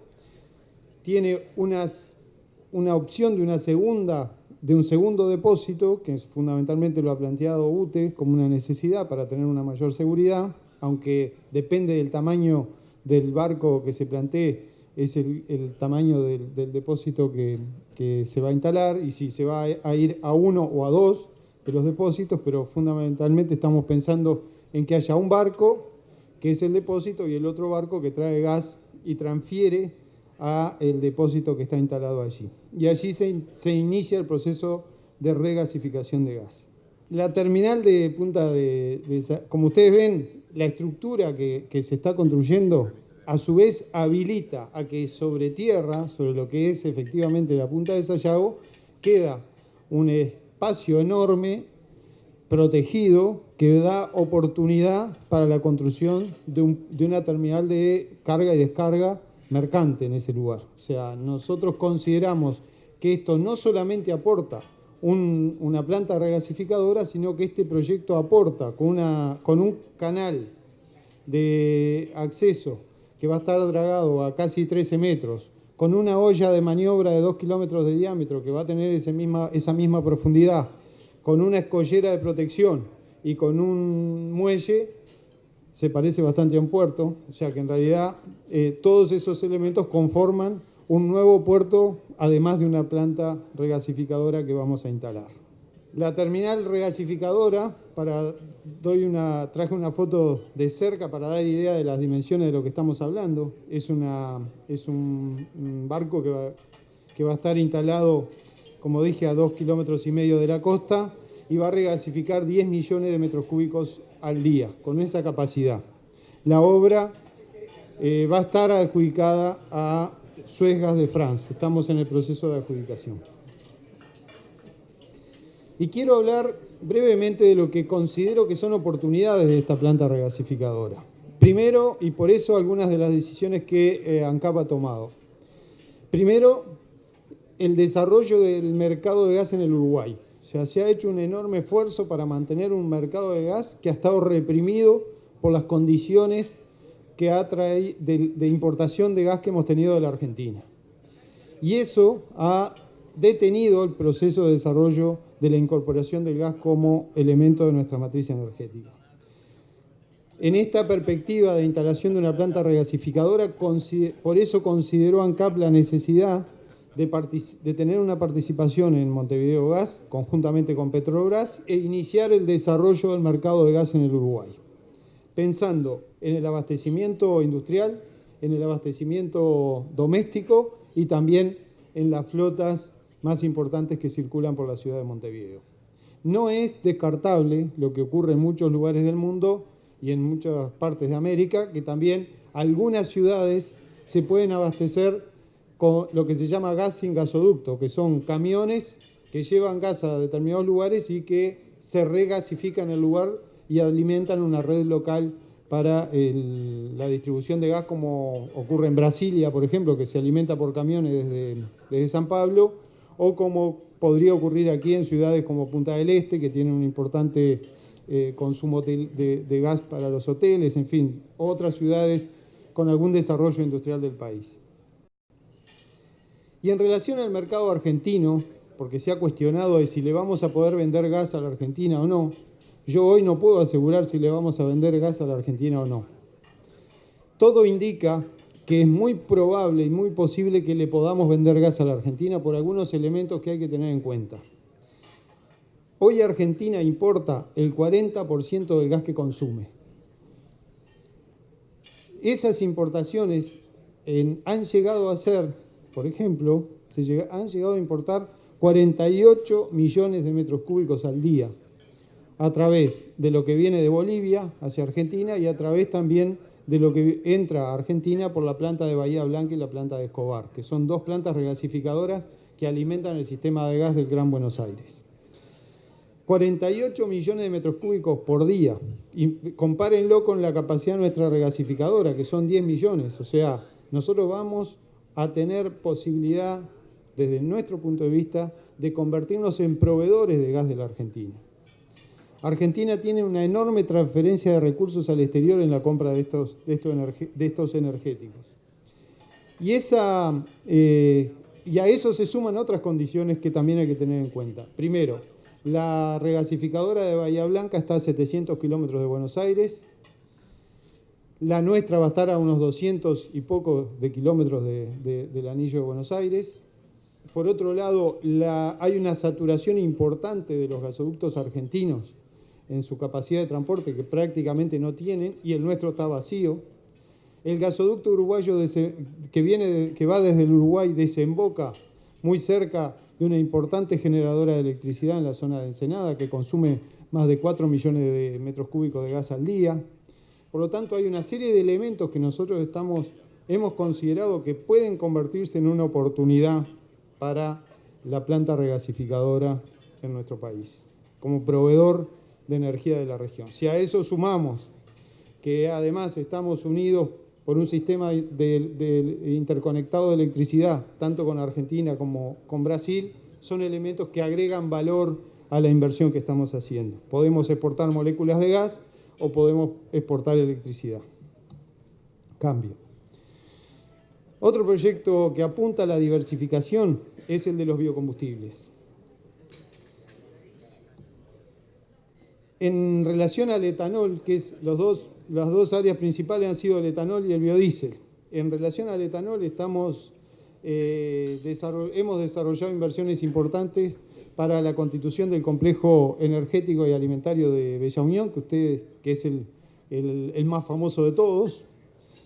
tiene una opción de un segundo depósito, que fundamentalmente lo ha planteado UTE como una necesidad para tener una mayor seguridad, aunque depende del tamaño del barco que se plantee, es el tamaño del depósito que se va a instalar y si se va a ir a uno o a dos de los depósitos, pero fundamentalmente estamos pensando en que haya un barco, que es el depósito, y el otro barco que trae gas y transfiere a el depósito que está instalado allí. Y allí se inicia el proceso de regasificación de gas. La terminal de Punta como ustedes ven, la estructura que se está construyendo, a su vez habilita a que sobre tierra, sobre lo que es efectivamente la Punta de Sayago, queda un espacio enorme, protegido, que da oportunidad para la construcción de una terminal de carga y descarga mercante en ese lugar. O sea, nosotros consideramos que esto no solamente aporta una planta regasificadora, sino que este proyecto aporta con un canal de acceso que va a estar dragado a casi 13 metros, con una olla de maniobra de 2 kilómetros de diámetro que va a tener esa misma profundidad, con una escollera de protección y con un muelle, se parece bastante a un puerto, o sea que en realidad todos esos elementos conforman un nuevo puerto, además de una planta regasificadora que vamos a instalar. La terminal regasificadora, traje una foto de cerca para dar idea de las dimensiones de lo que estamos hablando. Es un barco que va a estar instalado, como dije, a 2,5 kilómetros de la costa y va a regasificar 10 millones de metros cúbicos al día, con esa capacidad. La obra va a estar adjudicada a Suez Gas de France. Estamos en el proceso de adjudicación. Y quiero hablar brevemente de lo que considero que son oportunidades de esta planta regasificadora. Primero, y por eso algunas de las decisiones que ANCAP ha tomado. Primero, el desarrollo del mercado de gas en el Uruguay. O sea, se ha hecho un enorme esfuerzo para mantener un mercado de gas que ha estado reprimido por las condiciones de importación de gas que hemos tenido de la Argentina. Y eso ha detenido el proceso de desarrollo de la incorporación del gas como elemento de nuestra matriz energética. En esta perspectiva de instalación de una planta regasificadora, por eso consideró ANCAP la necesidad de tener una participación en Montevideo Gas, conjuntamente con Petrobras, e iniciar el desarrollo del mercado de gas en el Uruguay, pensando en el abastecimiento industrial, en el abastecimiento doméstico y también en las flotas más importantes que circulan por la ciudad de Montevideo. No es descartable lo que ocurre en muchos lugares del mundo y en muchas partes de América, que también algunas ciudades se pueden abastecer con lo que se llama gas sin gasoducto, que son camiones que llevan gas a determinados lugares y que se regasifican el lugar y alimentan una red local para la distribución de gas, como ocurre en Brasilia, por ejemplo, que se alimenta por camiones desde San Pablo, o como podría ocurrir aquí en ciudades como Punta del Este, que tienen un importante consumo de gas para los hoteles, en fin, otras ciudades con algún desarrollo industrial del país. Y en relación al mercado argentino, porque se ha cuestionado de si le vamos a poder vender gas a la Argentina o no, yo hoy no puedo asegurar si le vamos a vender gas a la Argentina o no. Todo indica que es muy probable y muy posible que le podamos vender gas a la Argentina por algunos elementos que hay que tener en cuenta. Hoy Argentina importa el 40% del gas que consume. Esas importaciones han llegado a ser, por ejemplo, han llegado a importar 48 millones de metros cúbicos al día, a través de lo que viene de Bolivia hacia Argentina y a través también de lo que entra a Argentina por la planta de Bahía Blanca y la planta de Escobar, que son dos plantas regasificadoras que alimentan el sistema de gas del Gran Buenos Aires. 48 millones de metros cúbicos por día. Y compárenlo con la capacidad de nuestra regasificadora, que son 10 millones. O sea, nosotros vamos a tener posibilidad, desde nuestro punto de vista, de convertirnos en proveedores de gas de la Argentina. Argentina tiene una enorme transferencia de recursos al exterior en la compra de estos energéticos. Y a eso se suman otras condiciones que también hay que tener en cuenta. Primero, la regasificadora de Bahía Blanca está a 700 kilómetros de Buenos Aires. La nuestra va a estar a unos 200 y poco de kilómetros del anillo de Buenos Aires. Por otro lado, hay una saturación importante de los gasoductos argentinos en su capacidad de transporte, que prácticamente no tienen, y el nuestro está vacío. El gasoducto uruguayo que va desde el Uruguay desemboca muy cerca de una importante generadora de electricidad en la zona de Ensenada, que consume más de 4 millones de metros cúbicos de gas al día. Por lo tanto, hay una serie de elementos que nosotros hemos considerado que pueden convertirse en una oportunidad para la planta regasificadora en nuestro país, como proveedor de energía de la región. Si a eso sumamos que además estamos unidos por un sistema interconectado de electricidad, tanto con Argentina como con Brasil, son elementos que agregan valor a la inversión que estamos haciendo. Podemos exportar moléculas de gas o podemos exportar electricidad. Cambio. Otro proyecto que apunta a la diversificación es el de los biocombustibles. En relación al etanol, que es las dos áreas principales han sido el etanol y el biodiesel. En relación al etanol hemos desarrollado inversiones importantes para la constitución del complejo energético y alimentario de Bella Unión, que es el más famoso de todos,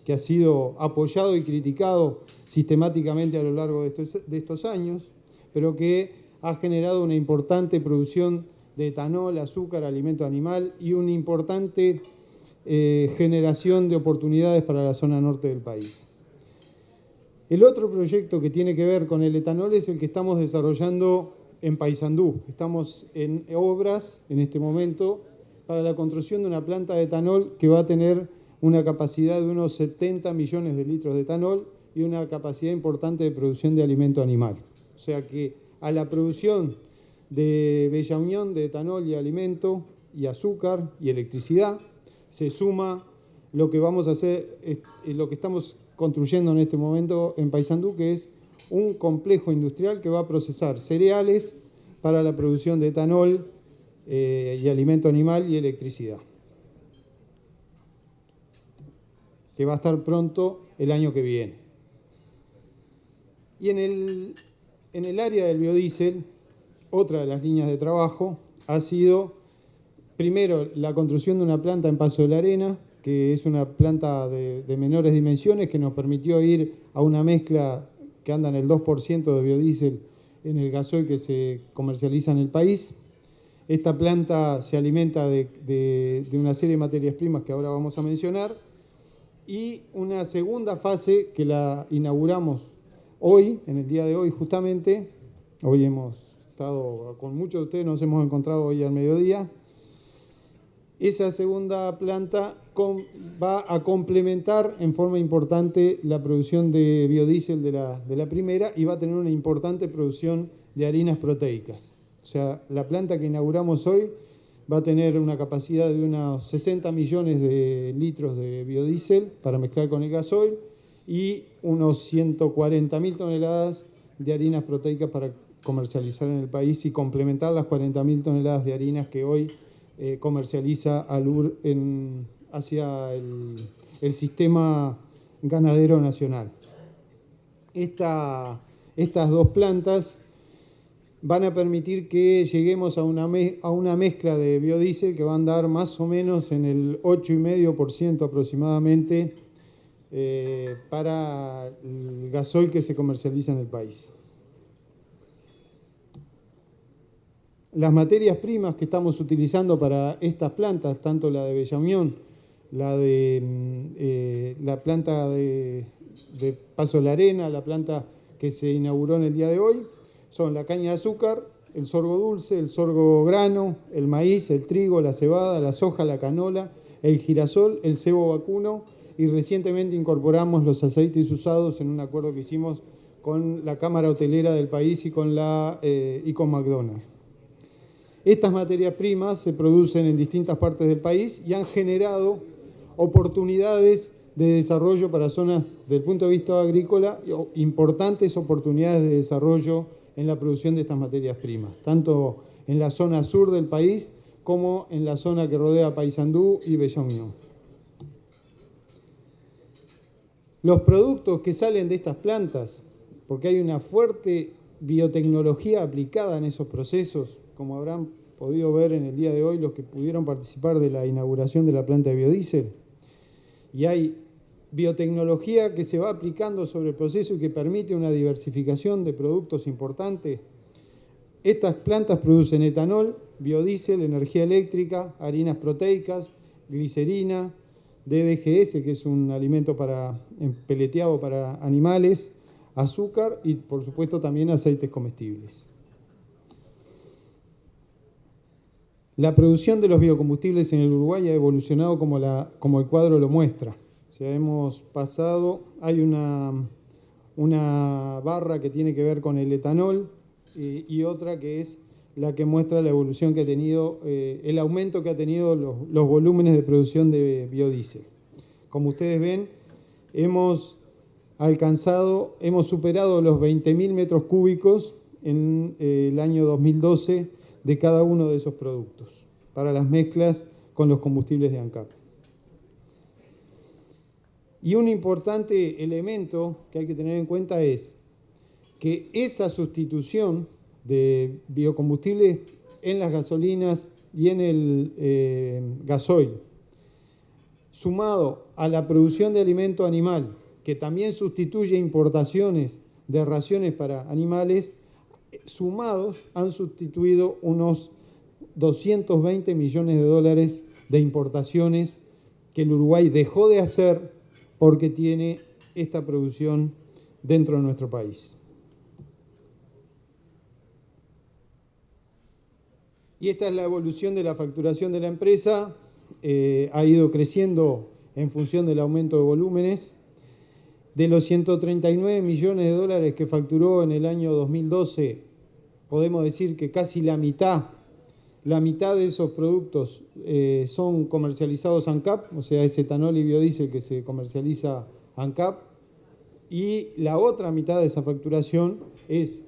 que ha sido apoyado y criticado sistemáticamente a lo largo de estos años, pero que ha generado una importante producción de etanol, azúcar, alimento animal y una importante generación de oportunidades para la zona norte del país. El otro proyecto que tiene que ver con el etanol es el que estamos desarrollando en Paysandú. Estamos en obras en este momento para la construcción de una planta de etanol que va a tener una capacidad de unos 70 millones de litros de etanol y una capacidad importante de producción de alimento animal. O sea que a la producción de Bella Unión de etanol y alimento y azúcar y electricidad se suma lo que vamos a hacer, lo que estamos construyendo en este momento en Paysandú, que es un complejo industrial que va a procesar cereales para la producción de etanol y alimento animal y electricidad, que va a estar pronto el año que viene. Y en el área del biodiesel, otra de las líneas de trabajo ha sido, primero, la construcción de una planta en Paso de la Arena, que es una planta de menores dimensiones que nos permitió ir a una mezcla que anda en el 2% de biodiesel en el gasoil que se comercializa en el país. Esta planta se alimenta de una serie de materias primas que ahora vamos a mencionar, y una segunda fase que la inauguramos hoy, en el día de hoy justamente. Hoy hemos estado con muchos de ustedes, nos hemos encontrado hoy al mediodía. Esa segunda planta va a complementar en forma importante la producción de biodiesel de la primera y va a tener una importante producción de harinas proteicas. O sea, la planta que inauguramos hoy va a tener una capacidad de unos 60 millones de litros de biodiesel para mezclar con el gasoil y unos 140.000 toneladas de harinas proteicas para comercializar en el país y complementar las 40.000 toneladas de harinas que hoy comercializa Alur hacia el sistema ganadero nacional. Estas dos plantas van a permitir que lleguemos a una mezcla de biodiesel que va a andar más o menos en el 8,5% aproximadamente para el gasoil que se comercializa en el país. Las materias primas que estamos utilizando para estas plantas, tanto la de Bellamión, la planta de Paso de la Arena, la planta que se inauguró en el día de hoy, son la caña de azúcar, el sorgo dulce, el sorgo grano, el maíz, el trigo, la cebada, la soja, la canola, el girasol, el cebo vacuno y recientemente incorporamos los aceites usados en un acuerdo que hicimos con la Cámara Hotelera del país y con McDonald's. Estas materias primas se producen en distintas partes del país y han generado oportunidades de desarrollo para zonas, desde el punto de vista agrícola, importantes oportunidades de desarrollo en la producción de estas materias primas, tanto en la zona sur del país como en la zona que rodea Paysandú y Bella Unión. Los productos que salen de estas plantas, porque hay una fuerte biotecnología aplicada en esos procesos, como habrán podido ver en el día de hoy los que pudieron participar de la inauguración de la planta de biodiesel, y hay biotecnología que se va aplicando sobre el proceso y que permite una diversificación de productos importantes. Estas plantas producen etanol, biodiesel, energía eléctrica, harinas proteicas, glicerina, DDGS, que es un alimento peleteado para animales, azúcar y, por supuesto, también aceites comestibles. La producción de los biocombustibles en el Uruguay ha evolucionado como el cuadro lo muestra. O sea, hemos pasado, hay una barra que tiene que ver con el etanol y otra que es la que muestra la evolución que ha tenido, el aumento que ha tenido los volúmenes de producción de biodiesel. Como ustedes ven, hemos superado los 20.000 metros cúbicos en el año 2012 de cada uno de esos productos para las mezclas con los combustibles de ANCAP. Y un importante elemento que hay que tener en cuenta es que esa sustitución de biocombustibles en las gasolinas y en el gasoil, sumado a la producción de alimento animal, que también sustituye importaciones de raciones para animales, sumados han sustituido unos 220 millones de dólares de importaciones que el Uruguay dejó de hacer porque tiene esta producción dentro de nuestro país. Y esta es la evolución de la facturación de la empresa. Ha ido creciendo en función del aumento de volúmenes. De los 139 millones de dólares que facturó en el año 2012, podemos decir que casi la mitad de esos productos son comercializados ANCAP, o sea, es etanol y biodiesel que se comercializa ANCAP, y la otra mitad de esa facturación es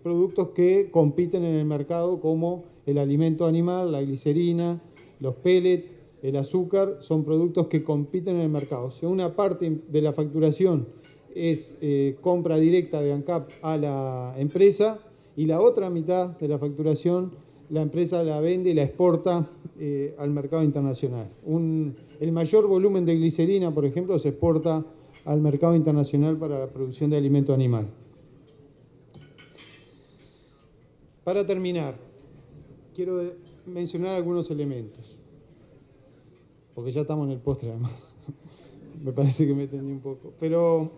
productos que compiten en el mercado como el alimento animal, la glicerina, los pellets, el azúcar, son productos que compiten en el mercado. O sea, una parte de la facturación es compra directa de ANCAP a la empresa y la otra mitad de la facturación la empresa la vende y la exporta al mercado internacional. El mayor volumen de glicerina, por ejemplo, se exporta al mercado internacional para la producción de alimento animal. Para terminar, quiero mencionar algunos elementos, porque ya estamos en el postre además. Me parece que me extendí un poco. Pero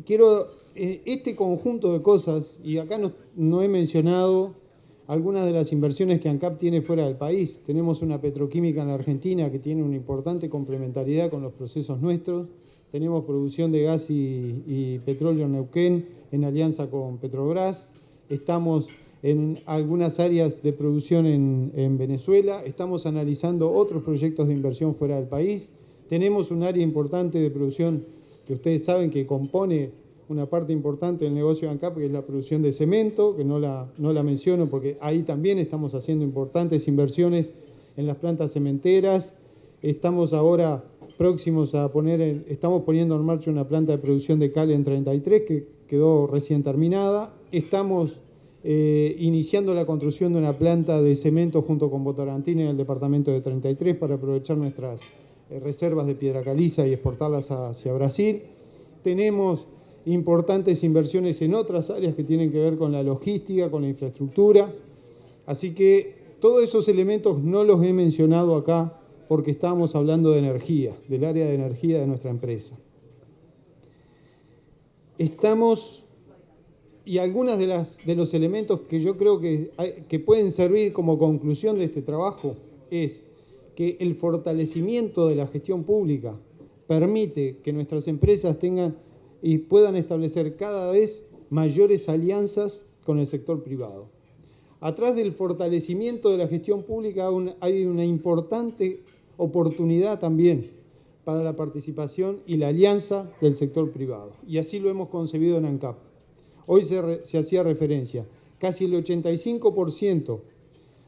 quiero este conjunto de cosas, y acá no he mencionado algunas de las inversiones que ANCAP tiene fuera del país. Tenemos una petroquímica en la Argentina que tiene una importante complementariedad con los procesos nuestros. Tenemos producción de gas y petróleo en Neuquén en alianza con Petrobras. Estamos en algunas áreas de producción en Venezuela. Estamos analizando otros proyectos de inversión fuera del país. Tenemos un área importante de producción que ustedes saben que compone una parte importante del negocio de ANCAP, que es la producción de cemento, que no la menciono porque ahí también estamos haciendo importantes inversiones en las plantas cementeras. Estamos ahora próximos a estamos poniendo en marcha una planta de producción de cal en 33, que quedó recién terminada. Estamos iniciando la construcción de una planta de cemento junto con Votorantim en el departamento de 33 para aprovechar nuestras reservas de piedra caliza y exportarlas hacia Brasil. Tenemos importantes inversiones en otras áreas que tienen que ver con la logística, con la infraestructura. Así que todos esos elementos no los he mencionado acá porque estábamos hablando de energía, del área de energía de nuestra empresa. Y algunos de los elementos que yo creo que pueden servir como conclusión de este trabajo es que el fortalecimiento de la gestión pública permite que nuestras empresas tengan y puedan establecer cada vez mayores alianzas con el sector privado. Atrás del fortalecimiento de la gestión pública hay una importante oportunidad también para la participación y la alianza del sector privado. Y así lo hemos concebido en ANCAP. Hoy se hacía referencia, casi el 85%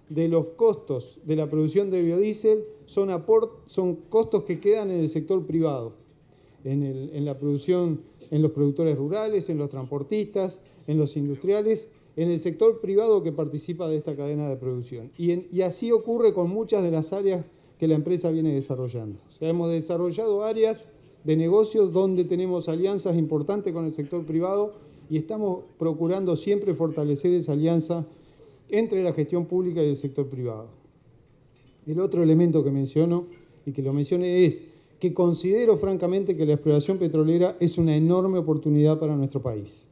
de los costos de la producción de biodiesel son costos que quedan en el sector privado, en la producción, en los productores rurales, en los transportistas, en los industriales, en el sector privado que participa de esta cadena de producción. Y así ocurre con muchas de las áreas que la empresa viene desarrollando. O sea, hemos desarrollado áreas de negocios donde tenemos alianzas importantes con el sector privado y estamos procurando siempre fortalecer esa alianza entre la gestión pública y el sector privado. El otro elemento que menciono y que lo mencioné es que considero francamente que la exploración petrolera es una enorme oportunidad para nuestro país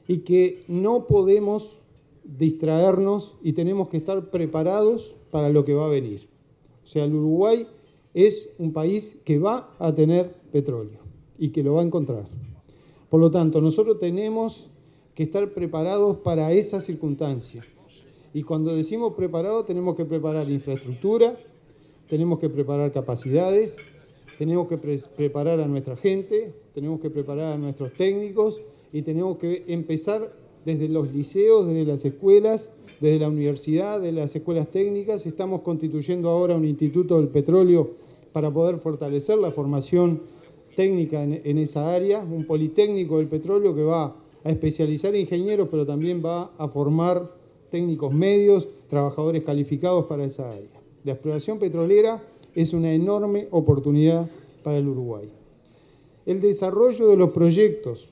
y que no podemos distraernos y tenemos que estar preparados para lo que va a venir. O sea, el Uruguay es un país que va a tener petróleo y que lo va a encontrar. Por lo tanto, nosotros tenemos que estar preparados para esa circunstancia. Y cuando decimos preparado, tenemos que preparar infraestructura, tenemos que preparar capacidades, tenemos que preparar a nuestra gente, tenemos que preparar a nuestros técnicos y tenemos que empezar desde los liceos, desde las escuelas, desde la universidad, de las escuelas técnicas. Estamos constituyendo ahora un instituto del petróleo para poder fortalecer la formación técnica en esa área, un politécnico del petróleo que va a especializar ingenieros, pero también va a formar técnicos medios, trabajadores calificados para esa área. La exploración petrolera es una enorme oportunidad para el Uruguay. El desarrollo de los proyectos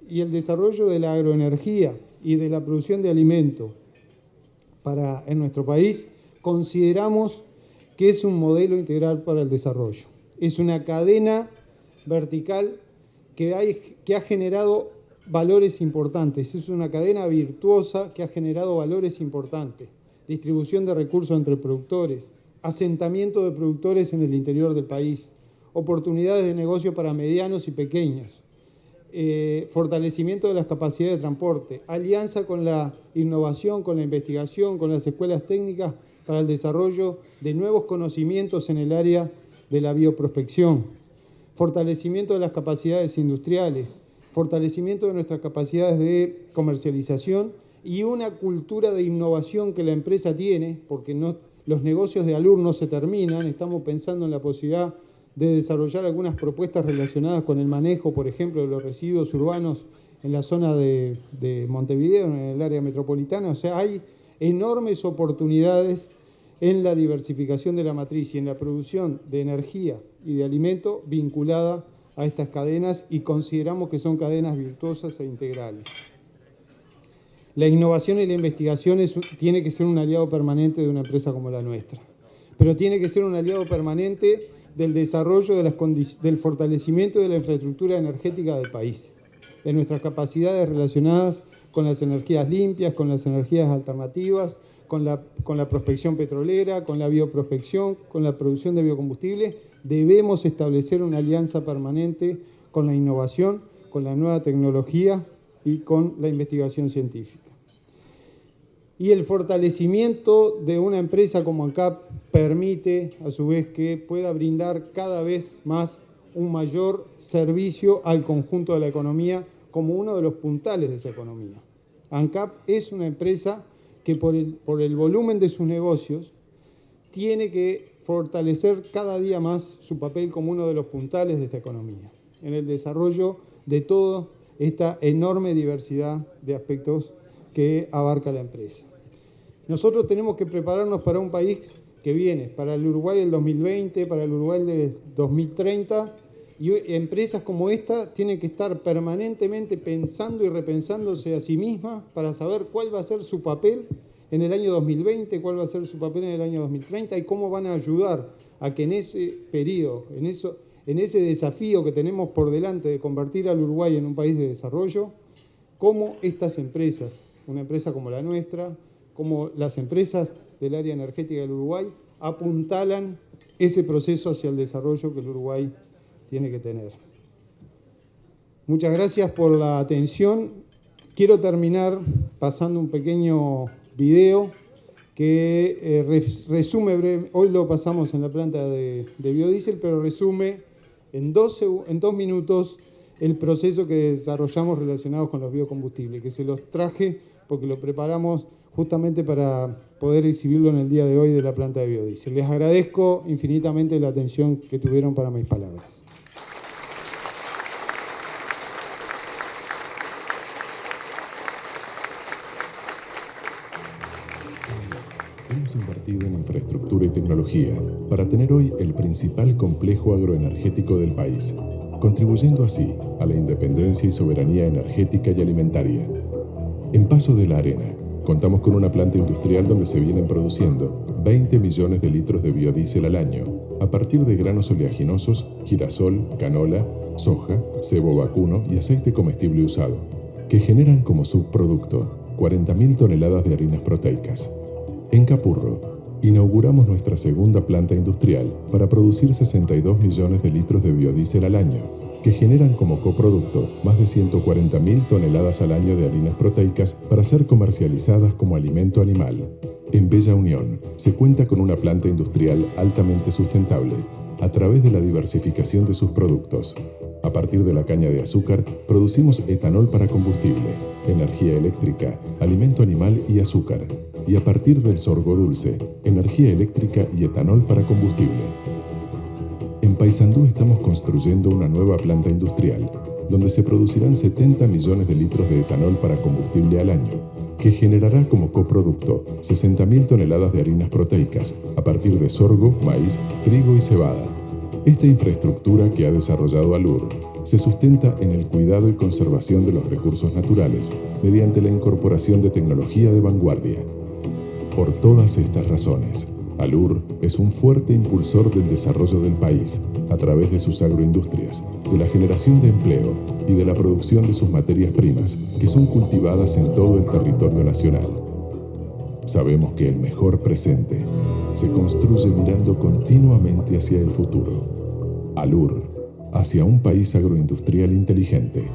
y el desarrollo de la agroenergía y de la producción de alimentos en nuestro país, consideramos que es un modelo integral para el desarrollo. Es una cadena vertical que ha generado valores importantes. Es una cadena virtuosa que ha generado valores importantes. Distribución de recursos entre productores, asentamiento de productores en el interior del país, oportunidades de negocio para medianos y pequeños, fortalecimiento de las capacidades de transporte, alianza con la innovación, con la investigación, con las escuelas técnicas para el desarrollo de nuevos conocimientos en el área de la bioprospección, fortalecimiento de las capacidades industriales, fortalecimiento de nuestras capacidades de comercialización y una cultura de innovación que la empresa tiene, porque los negocios de Alur no se terminan. Estamos pensando en la posibilidad de desarrollar algunas propuestas relacionadas con el manejo, por ejemplo, de los residuos urbanos en la zona de Montevideo, en el área metropolitana. O sea, hay enormes oportunidades en la diversificación de la matriz y en la producción de energía y de alimento vinculada a estas cadenas, y consideramos que son cadenas virtuosas e integrales. La innovación y la investigación tiene que ser un aliado permanente de una empresa como la nuestra, pero tiene que ser un aliado permanente del desarrollo del fortalecimiento de la infraestructura energética del país. en nuestras capacidades relacionadas con las energías limpias, con las energías alternativas, con la prospección petrolera, con la bioprospección, con la producción de biocombustibles. Debemos establecer una alianza permanente con la innovación, con la nueva tecnología y con la investigación científica. Y el fortalecimiento de una empresa como ANCAP permite, a su vez, que pueda brindar cada vez más un mayor servicio al conjunto de la economía como uno de los puntales de esa economía. ANCAP es una empresa que por el volumen de sus negocios tiene que fortalecer cada día más su papel como uno de los puntales de esta economía, en el desarrollo de toda esta enorme diversidad de aspectos que abarca la empresa. Nosotros tenemos que prepararnos para un país que viene, para el Uruguay del 2020, para el Uruguay del 2030, y empresas como esta tienen que estar permanentemente pensando y repensándose a sí mismas para saber cuál va a ser su papel en el año 2020, cuál va a ser su papel en el año 2030 y cómo van a ayudar a que en ese periodo, en ese desafío que tenemos por delante de convertir al Uruguay en un país de desarrollo, cómo estas empresas, una empresa como la nuestra, como las empresas del área energética del Uruguay, apuntalan ese proceso hacia el desarrollo que el Uruguay tiene que tener. Muchas gracias por la atención. Quiero terminar pasando un pequeño video que resume breve, hoy lo pasamos en la planta de biodiesel, pero resume en 2 minutos el proceso que desarrollamos relacionado con los biocombustibles, que se los traje porque lo preparamos justamente para poder exhibirlo en el día de hoy de la planta de biodiesel. Les agradezco infinitamente la atención que tuvieron para mis palabras. Hemos invertido en infraestructura y tecnología para tener hoy el principal complejo agroenergético del país, contribuyendo así a la independencia y soberanía energética y alimentaria. En Paso de la Arena, contamos con una planta industrial donde se vienen produciendo 20 millones de litros de biodiesel al año, a partir de granos oleaginosos, girasol, canola, soja, cebo vacuno y aceite comestible usado, que generan como subproducto 40.000 toneladas de harinas proteicas. En Capurro, inauguramos nuestra segunda planta industrial para producir 62 millones de litros de biodiesel al año, que generan como coproducto más de 140.000 toneladas al año de harinas proteicas para ser comercializadas como alimento animal. En Bella Unión, se cuenta con una planta industrial altamente sustentable, a través de la diversificación de sus productos. A partir de la caña de azúcar, producimos etanol para combustible, energía eléctrica, alimento animal y azúcar. Y a partir del sorgo dulce, energía eléctrica y etanol para combustible. En Paysandú estamos construyendo una nueva planta industrial, donde se producirán 70 millones de litros de etanol para combustible al año, que generará como coproducto 60.000 toneladas de harinas proteicas, a partir de sorgo, maíz, trigo y cebada. Esta infraestructura que ha desarrollado Alur se sustenta en el cuidado y conservación de los recursos naturales mediante la incorporación de tecnología de vanguardia. Por todas estas razones, Alur es un fuerte impulsor del desarrollo del país a través de sus agroindustrias, de la generación de empleo y de la producción de sus materias primas, que son cultivadas en todo el territorio nacional. Sabemos que el mejor presente se construye mirando continuamente hacia el futuro. Alur, hacia un país agroindustrial inteligente.